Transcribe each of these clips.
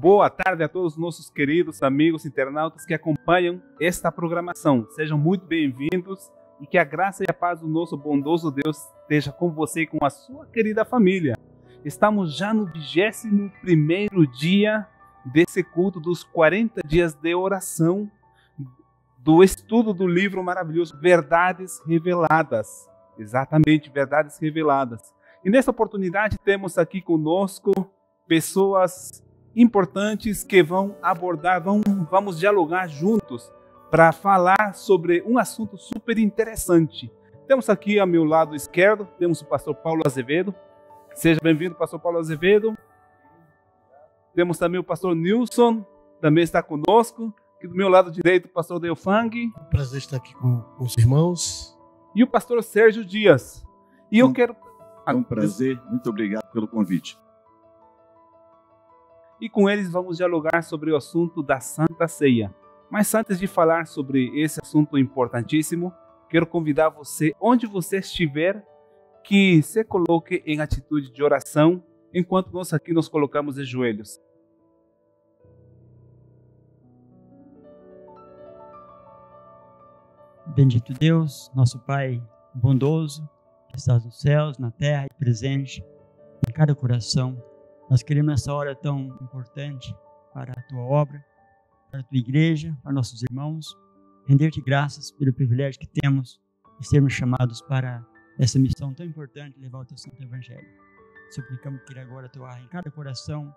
Boa tarde a todos os nossos queridos amigos internautas que acompanham esta programação. Sejam muito bem-vindos e que a graça e a paz do nosso bondoso Deus esteja com você e com a sua querida família. Estamos já no 21º dia desse culto dos 40 dias de oração, do estudo do livro maravilhoso Verdades Reveladas. Exatamente, Verdades Reveladas. E nessa oportunidade temos aqui conosco pessoas importantes que vão abordar, vamos dialogar juntos para falar sobre um assunto super interessante. Temos aqui ao meu lado esquerdo, temos o pastor Paulo Azevedo. Seja bem-vindo, pastor Paulo Azevedo. Temos também o pastor Nilson, também está conosco. Aqui do meu lado direito, o pastor Delfang. Prazer estar aqui com os irmãos. E o pastor Sérgio Dias. E eu quero... É um prazer, muito obrigado pelo convite. E com eles vamos dialogar sobre o assunto da Santa Ceia. Mas antes de falar sobre esse assunto importantíssimo, quero convidar você, onde você estiver, que se coloque em atitude de oração, enquanto nós aqui nos colocamos de joelhos. Bendito Deus, nosso Pai bondoso, que estás nos céus, na terra e presente em cada coração. Nós queremos nessa hora tão importante para a Tua obra, para a Tua igreja, para nossos irmãos, render-te graças pelo privilégio que temos de sermos chamados para essa missão tão importante, levar o Teu Santo Evangelho. Suplicamos que agora atuar em cada coração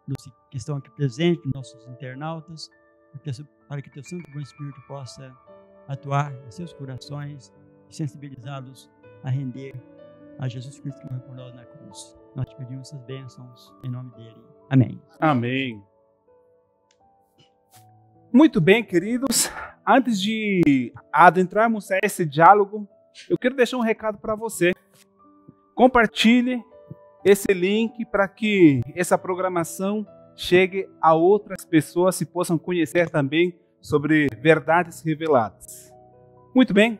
dos que estão aqui presentes, nossos internautas, para que Teu Santo Bom Espírito possa atuar em seus corações, sensibilizá-los a render a Jesus Cristo que morreu por nós na cruz. Nós te pedimos essas bênçãos em nome dele. Amém. Amém. Muito bem, queridos. Antes de adentrarmos a esse diálogo, eu quero deixar um recado para você. Compartilhe esse link para que essa programação chegue a outras pessoas e possam conhecer também sobre verdades reveladas. Muito bem,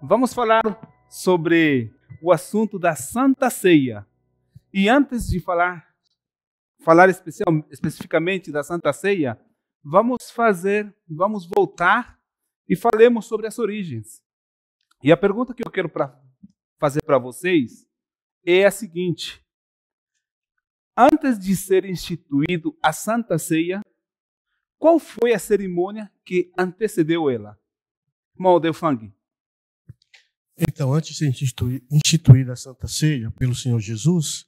vamos falar sobre o assunto da Santa Ceia. E antes de falar especificamente da Santa Ceia, vamos voltar e falemos sobre as origens. E a pergunta que eu quero fazer para vocês é a seguinte: antes de ser instituído a Santa Ceia, qual foi a cerimônia que antecedeu ela? Irmão Delfang. Então, antes de ser instituída a Santa Ceia pelo Senhor Jesus,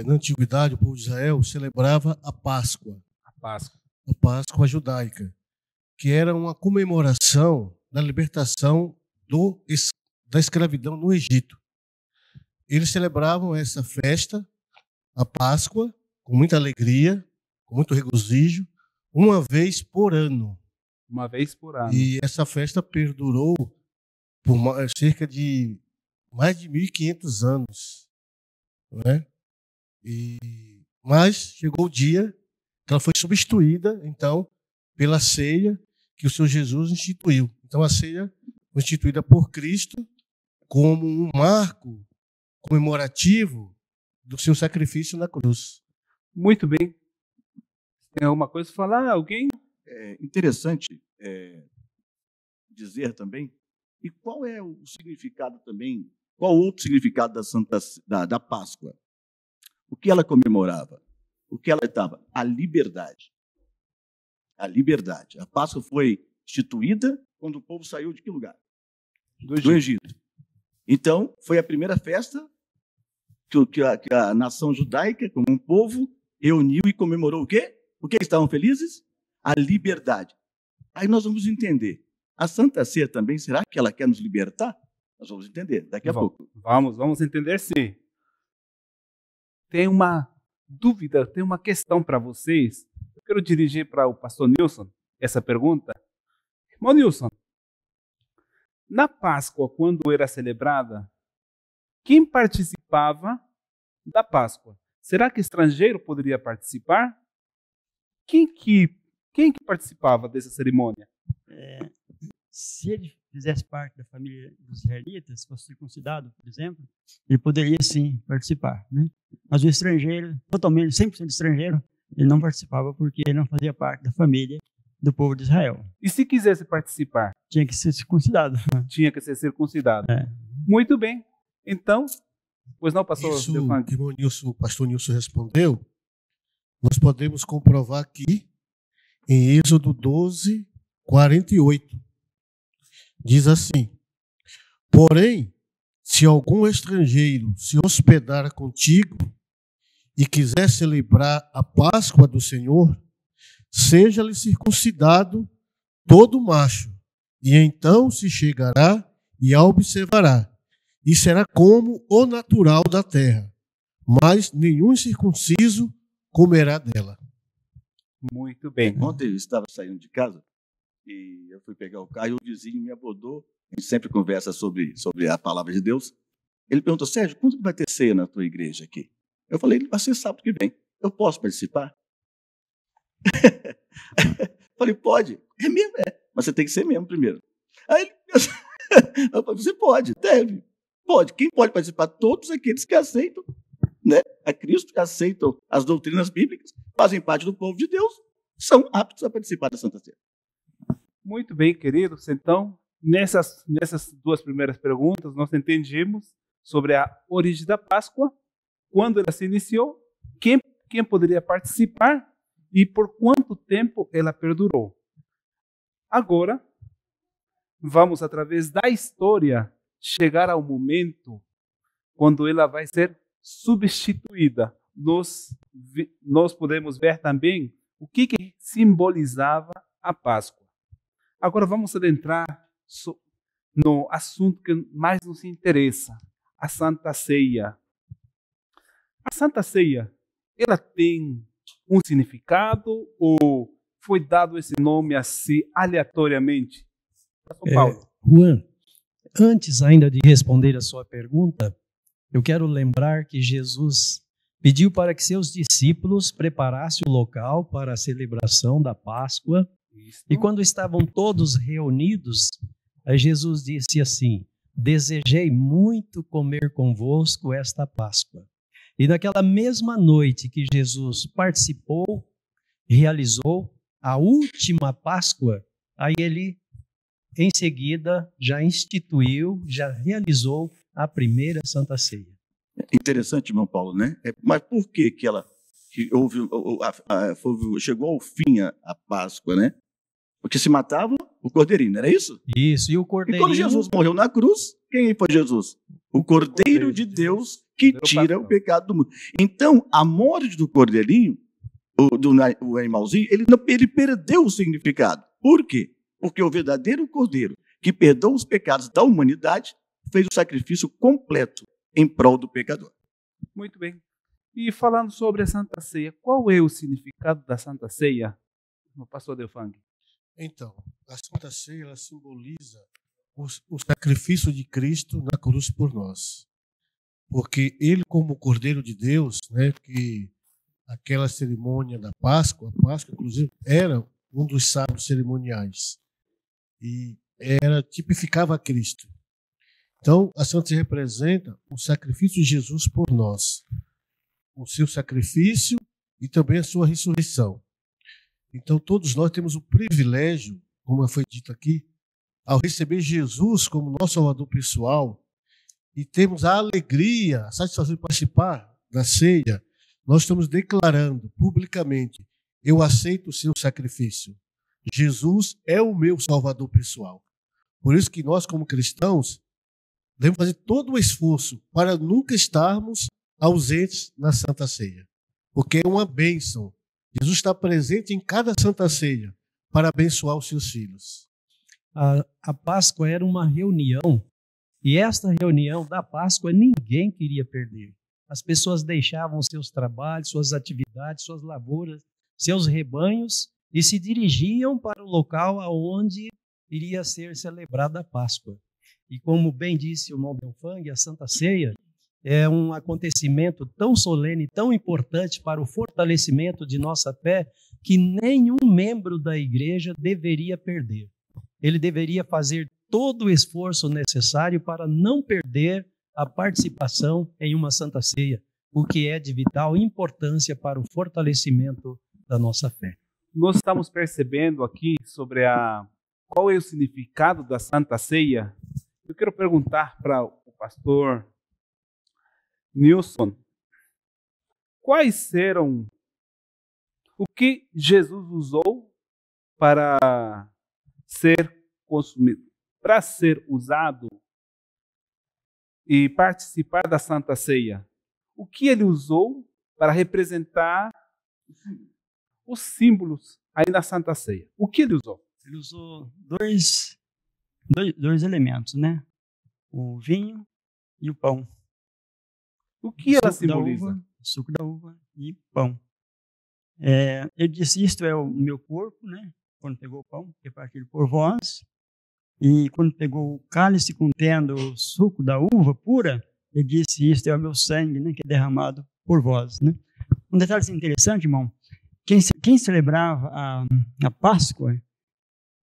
na antiguidade o povo de Israel celebrava a Páscoa. A Páscoa judaica, que era uma comemoração da libertação da escravidão no Egito. Eles celebravam essa festa, a Páscoa, com muita alegria, com muito regozijo, uma vez por ano. Uma vez por ano. E essa festa perdurou por cerca de mais de 1.500 anos. Não é? Mas chegou o dia que ela foi substituída, então, pela ceia que o Senhor Jesus instituiu. Então, a ceia foi instituída por Cristo como um marco comemorativo do seu sacrifício na cruz. Muito bem. Tem alguma coisa para falar? Alguém? É interessante dizer também, e qual é o significado também, qual outro significado da Páscoa? O que ela comemorava? O que ela estava? A liberdade. A liberdade. A Páscoa foi instituída quando o povo saiu de que lugar? Do Egito. Então, foi a primeira festa que a nação judaica, como um povo, reuniu e comemorou o quê? O que estavam felizes? A liberdade. Aí nós vamos entender. A Santa Ceia também, será que ela quer nos libertar? Nós vamos entender daqui a pouco. Vamos entender sim. Tem uma dúvida, tem uma questão para vocês. Eu quero dirigir para o pastor Nilson essa pergunta. Irmão Nilson, na Páscoa, quando era celebrada, quem participava da Páscoa? Será que estrangeiro poderia participar? Quem que participava dessa cerimônia? Se ele fizesse parte da família dos israelitas, se fosse circuncidado, por exemplo, ele poderia sim participar, né? Mas o estrangeiro, totalmente 100% estrangeiro, ele não participava porque ele não fazia parte da família do povo de Israel. E se quisesse participar? Tinha que ser circuncidado. Tinha que ser circuncidado. É. Muito bem. Então, pois não, pastor? Isso que o pastor Nilson respondeu, nós podemos comprovar aqui em Êxodo 12, 48. Diz assim: porém, se algum estrangeiro se hospedar contigo e quiser celebrar a Páscoa do Senhor, seja-lhe circuncidado todo macho, e então se chegará e a observará, e será como o natural da terra, mas nenhum circunciso comerá dela. Muito bem. Ontem eu estava saindo de casa e eu fui pegar o carro e o vizinho me abordou. A gente sempre conversa sobre a palavra de Deus. Ele perguntou: Sérgio, quando vai ter ceia na tua igreja aqui? Eu falei: vai ser sábado que vem. Eu posso participar? Falei: pode. É mesmo? É. Mas você tem que ser mesmo primeiro. Aí ele eu falei: você pode, deve. Pode. Quem pode participar? Todos aqueles que aceitam, né, a Cristo, que aceitam as doutrinas bíblicas, fazem parte do povo de Deus, são aptos a participar da Santa Ceia. Muito bem, queridos. Então, nessas duas primeiras perguntas, nós entendemos sobre a origem da Páscoa, quando ela se iniciou, quem poderia participar e por quanto tempo ela perdurou. Agora, vamos, através da história, chegar ao momento quando ela vai ser substituída. Nós podemos ver também o que simbolizava a Páscoa. Agora vamos adentrar no assunto que mais nos interessa, a Santa Ceia. A Santa Ceia, ela tem um significado ou foi dado esse nome assim aleatoriamente? Pastor Paulo. Juan, antes ainda de responder a sua pergunta, eu quero lembrar que Jesus pediu para que seus discípulos preparassem o local para a celebração da Páscoa. Isso. E quando estavam todos reunidos, Jesus disse assim: desejei muito comer convosco esta Páscoa. E naquela mesma noite que Jesus participou, realizou a última Páscoa, aí ele, em seguida, já instituiu, já realizou a primeira Santa Ceia. Interessante, irmão Paulo, né? Mas por que chegou ao fim a Páscoa, né? Porque se matava o cordeirinho, não era isso? Isso, e o cordeirinho... E quando Jesus morreu na cruz, quem foi Jesus? O Cordeiro de Deus que tira o pecado do mundo. Então, a morte do cordeirinho, o animalzinho, ele perdeu o significado. Por quê? Porque o verdadeiro Cordeiro, que perdoa os pecados da humanidade, fez o sacrifício completo em prol do pecador. Muito bem. E falando sobre a Santa Ceia, qual é o significado da Santa Ceia, no pastor Delfang? Então, a Santa Ceia ela simboliza o sacrifício de Cristo na cruz por nós. Porque ele, como Cordeiro de Deus, né, que aquela cerimônia da Páscoa, a Páscoa, inclusive, era um dos sábados cerimoniais. E tipificava a Cristo. Então, a Santa Ceia representa o sacrifício de Jesus por nós. O seu sacrifício e também a sua ressurreição. Então, todos nós temos o privilégio, como foi dito aqui, ao receber Jesus como nosso Salvador pessoal, e temos a alegria, a satisfação de participar da ceia, nós estamos declarando publicamente: eu aceito o seu sacrifício. Jesus é o meu Salvador pessoal. Por isso que nós, como cristãos, devemos fazer todo o esforço para nunca estarmos ausentes na Santa Ceia, porque é uma bênção. Jesus está presente em cada Santa Ceia para abençoar os seus filhos. A Páscoa era uma reunião, e esta reunião da Páscoa ninguém queria perder. As pessoas deixavam seus trabalhos, suas atividades, suas lavouras, seus rebanhos e se dirigiam para o local aonde iria ser celebrada a Páscoa. E como bem disse o irmão Delfang, a Santa Ceia é um acontecimento tão solene, tão importante para o fortalecimento de nossa fé, que nenhum membro da igreja deveria perder. Ele deveria fazer todo o esforço necessário para não perder a participação em uma Santa Ceia, o que é de vital importância para o fortalecimento da nossa fé. Nós estamos percebendo aqui sobre qual é o significado da Santa Ceia. Eu quero perguntar para o pastor Nilson, quais eram o que Jesus usou para ser consumido, para ser usado e participar da Santa Ceia? O que ele usou para representar os símbolos aí na Santa Ceia? O que ele usou? Ele usou dois elementos, né? O vinho e o pão. O que ela simboliza? Suco da uva e pão. Ele disse, isto é o meu corpo, né? Quando pegou o pão, repartido por vós. E quando pegou o cálice contendo o suco da uva pura, ele disse, isto é o meu sangue, né? Que é derramado por vós, né? Um detalhe interessante, irmão. Quem celebrava a Páscoa,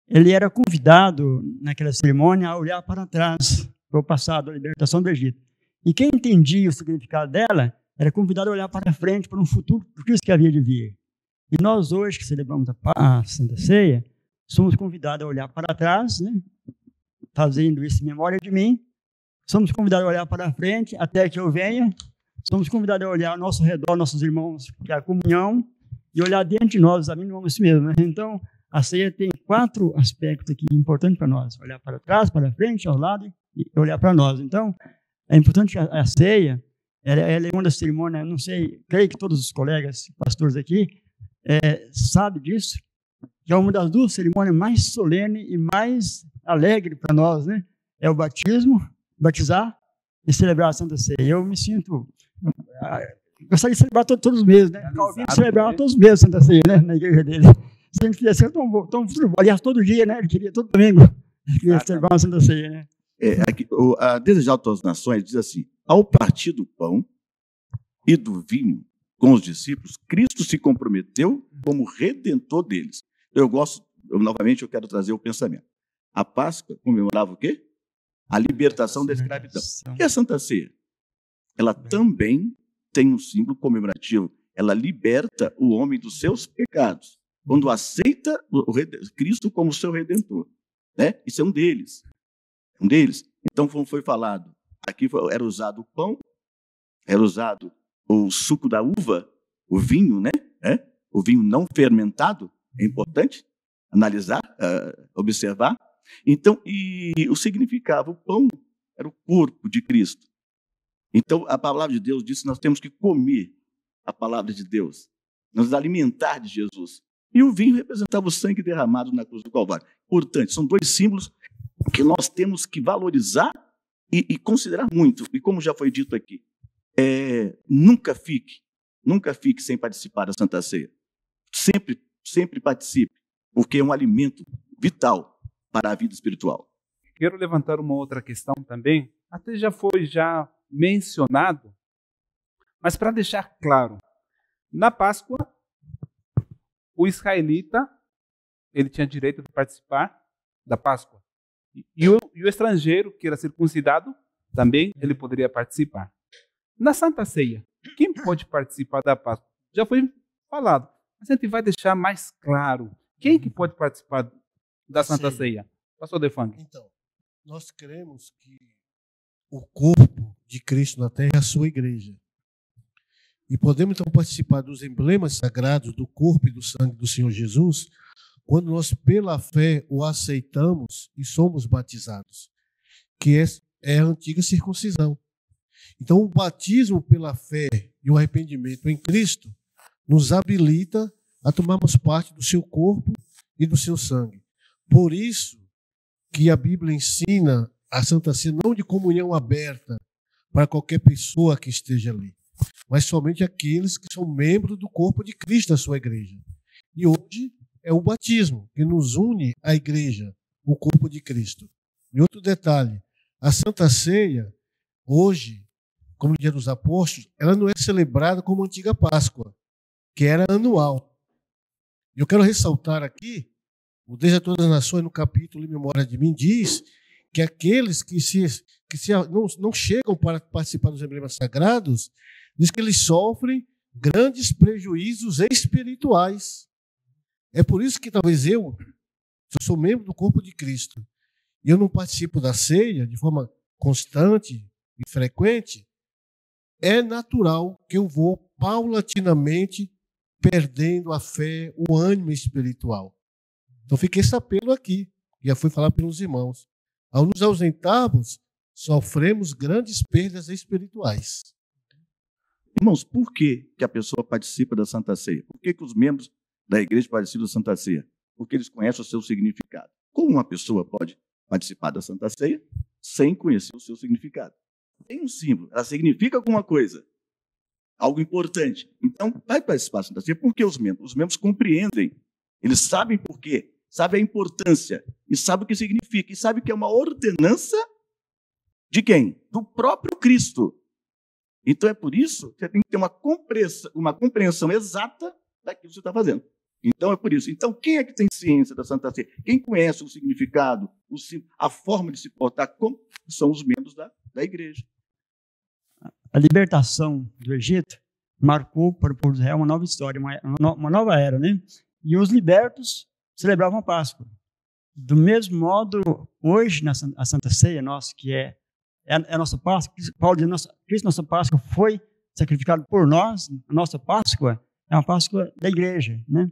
ele era convidado naquela cerimônia a olhar para trás, para o passado, a libertação do Egito. E quem entendia o significado dela, era convidado a olhar para frente, para um futuro, por isso que havia de vir. E nós hoje, que celebramos a Santa Ceia, somos convidados a olhar para trás, né? Fazendo isso em memória de mim. Somos convidados a olhar para frente, até que eu venha. Somos convidados a olhar ao nosso redor, nossos irmãos, que é a comunhão, e olhar dentro de nós, a mim não vamos mesmo, né? Então, a ceia tem 4 aspectos aqui importantes para nós. Olhar para trás, para frente, ao lado e olhar para nós. Então, é importante que a ceia, ela é uma das cerimônias, não sei, creio que todos os colegas, pastores aqui, sabem disso, que é uma das 2 cerimônias mais solenes e mais alegres para nós, né? É o batismo, batizar e celebrar a Santa Ceia. Eu me sinto... gostaria de celebrar todos os meses, né? Calvino celebrava todos os meses a Santa Ceia, né? Na igreja dele. Se ele queria ser aliás, todo dia, né? Ele queria todo domingo. Ele queria celebrar a Santa Ceia, né? A Desejar Todas as Nações diz assim: ao partir do pão e do vinho com os discípulos, Cristo se comprometeu como redentor deles. Novamente eu quero trazer o pensamento. A Páscoa comemorava o quê? A libertação da escravidão. E a Santa Ceia? Ela também tem um símbolo comemorativo. Ela liberta o homem dos seus pecados, quando aceita Cristo como seu redentor, né? Isso é um deles. Então, como foi falado, aqui era usado o pão, era usado o suco da uva, o vinho, né? O vinho não fermentado, é importante analisar, observar. Então, e o significava, o pão era o corpo de Cristo. Então, a palavra de Deus diz que nós temos que comer a palavra de Deus, nos alimentar de Jesus. E o vinho representava o sangue derramado na cruz do Calvário. Portanto, são 2 símbolos que nós temos que valorizar e considerar muito. E como já foi dito aqui, nunca fique sem participar da Santa Ceia. Sempre participe, porque é um alimento vital para a vida espiritual. Quero levantar uma outra questão também, até já foi mencionado, mas para deixar claro, na Páscoa, o israelita, ele tinha direito de participar da Páscoa. E o estrangeiro, que era circuncidado, também ele poderia participar. Na Santa Ceia, quem pode participar da Páscoa? Já foi falado, mas a gente vai deixar mais claro. Quem que pode participar da Santa Ceia? Pastor Defang. Então, nós cremos que o corpo de Cristo na terra é a sua igreja. E podemos, então, participar dos emblemas sagrados do corpo e do sangue do Senhor Jesus quando nós, pela fé, o aceitamos e somos batizados, que é a antiga circuncisão. Então, o batismo pela fé e o arrependimento em Cristo nos habilita a tomarmos parte do seu corpo e do seu sangue. Por isso que a Bíblia ensina a Santa Ceia não de comunhão aberta para qualquer pessoa que esteja ali, mas somente aqueles que são membros do corpo de Cristo, a sua igreja. E hoje é o batismo que nos une à igreja, o corpo de Cristo. E outro detalhe, a Santa Ceia, hoje, como o Dia dos Apóstolos, ela não é celebrada como a antiga Páscoa, que era anual. E eu quero ressaltar aqui, o Desejar Todas as Nações, no capítulo Em Memória de Mim, diz que aqueles que não chegam para participar dos emblemas sagrados diz que eles sofrem grandes prejuízos espirituais. É por isso que talvez eu sou membro do corpo de Cristo, e eu não participo da ceia de forma constante e frequente, é natural que eu vou paulatinamente perdendo a fé, o ânimo espiritual. Então fica esse apelo aqui, e já fui falar pelos irmãos. Ao nos ausentarmos, sofremos grandes perdas espirituais. Irmãos, por que a pessoa participa da Santa Ceia? Por que os membros da igreja participam da Santa Ceia? Porque eles conhecem o seu significado. Como uma pessoa pode participar da Santa Ceia sem conhecer o seu significado? Tem um símbolo, ela significa alguma coisa, algo importante. Então, vai participar da Santa Ceia porque os membros compreendem, eles sabem por quê, sabem a importância, e sabem o que significa, e sabem que é uma ordenança de quem? Do próprio Cristo. Então, é por isso que você tem que ter uma compreensão exata daquilo que você está fazendo. Então, é por isso. Então, quem é que tem ciência da Santa Ceia? Quem conhece o significado, a forma de se portar, como são os membros da igreja. A libertação do Egito marcou para o povo de Israel uma nova história, uma nova era, né? E os libertos celebravam a Páscoa. Do mesmo modo, hoje, a Santa Ceia nossa, que é a nossa Páscoa, Paulo diz, Cristo, nossa Páscoa, foi sacrificado por nós, a nossa Páscoa é uma Páscoa da igreja, né?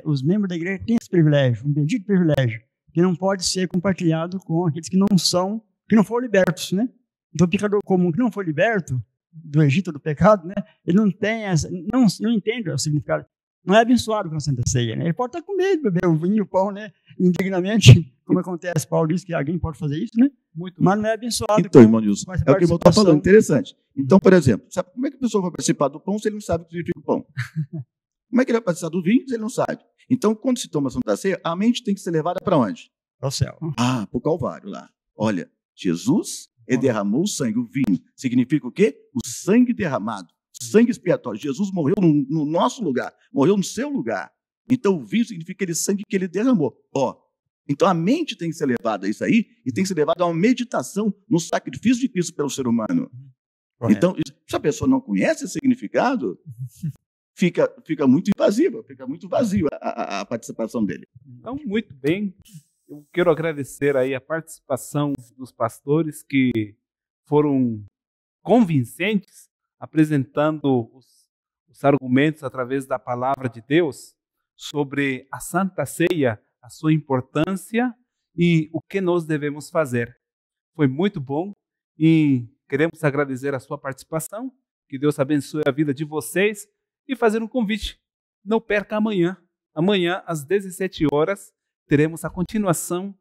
Os membros da igreja têm esse privilégio, um bendito privilégio, que não pode ser compartilhado com aqueles que não foram libertos, né? Então, o pecador comum que não foi liberto do Egito, do pecado, né? Ele não tem não entende o significado, não é abençoado com a Santa Ceia, né? Ele pode estar com medo de beber o vinho e o pão, né? Indignamente, como acontece, Paulo diz que alguém pode fazer isso, né? Mas não é abençoado. Então, irmão Nilson, é o que o irmão está falando, interessante. Então, por exemplo, sabe como é que a pessoa vai participar do pão se ele não sabe o que significa o pão? Como é que ele vai participar do vinho se ele não sabe? Então, quando se toma a Santa Ceia, a mente tem que ser levada para onde? Para o céu. Para o Calvário lá. Olha, Jesus derramou o sangue, o vinho. Significa o quê? O sangue derramado, o sangue expiatório. Jesus morreu no nosso lugar, morreu no seu lugar. Então, o vinho significa aquele sangue que ele derramou. Então, a mente tem que ser levada a isso aí e tem que ser levada a uma meditação no sacrifício de Cristo pelo ser humano. Correto. Então, se a pessoa não conhece esse significado, fica muito invasiva, fica muito vazio a participação dele. Então, muito bem. Eu quero agradecer aí a participação dos pastores que foram convincentes, apresentando os argumentos através da palavra de Deus sobre a Santa Ceia, a sua importância e o que nós devemos fazer. Foi muito bom e queremos agradecer a sua participação, que Deus abençoe a vida de vocês e fazer um convite. Não perca amanhã. Amanhã, às 17 horas, teremos a continuação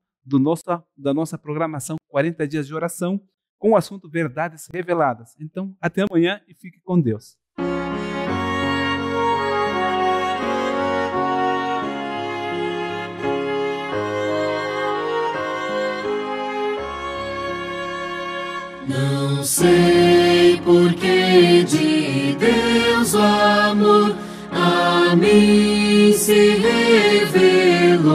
da nossa programação 40 dias de oração com o assunto Verdades Reveladas. Então, até amanhã e fique com Deus. Não sei por que de Deus o amor a mim se revelou,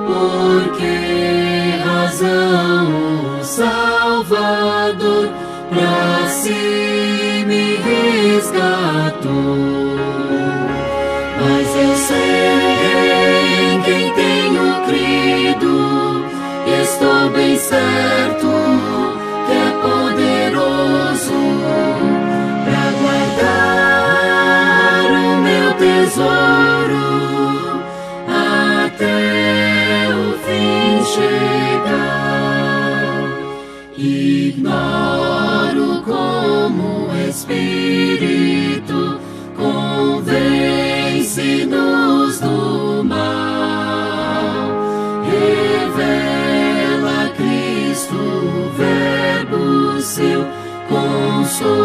por que razão o Salvador pra si me resgatou. Mas eu sei em quem tenho crido, estou bem certo que é poderoso pra guardar o meu tesouro até o fim chegar. Ignoro como o Espírito convence-nos do mal, revela Cristo, o Verbo seu, Consolador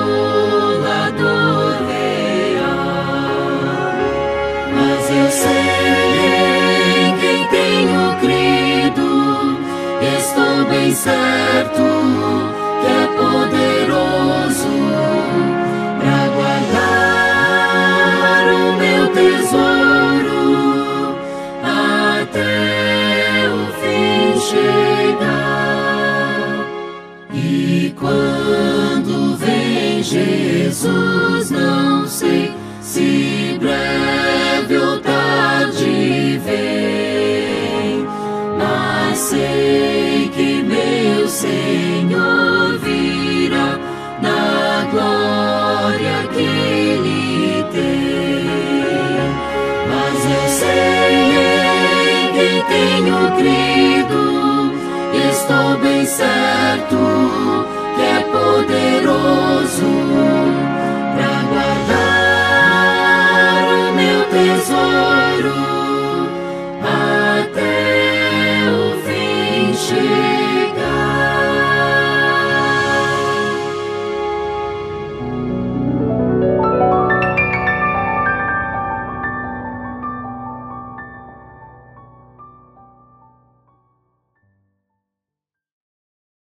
real. Mas eu sei em quem tenho crido, estou bem certo que é poderoso pra guardar o meu tesouro até o fim chegar. E quando vem Jesus, não sei se breve ou tarde vem, mas sei que meu Senhor virá na glória que Ele tem. Mas eu sei em quem tenho crido, estou bem certo que é poderoso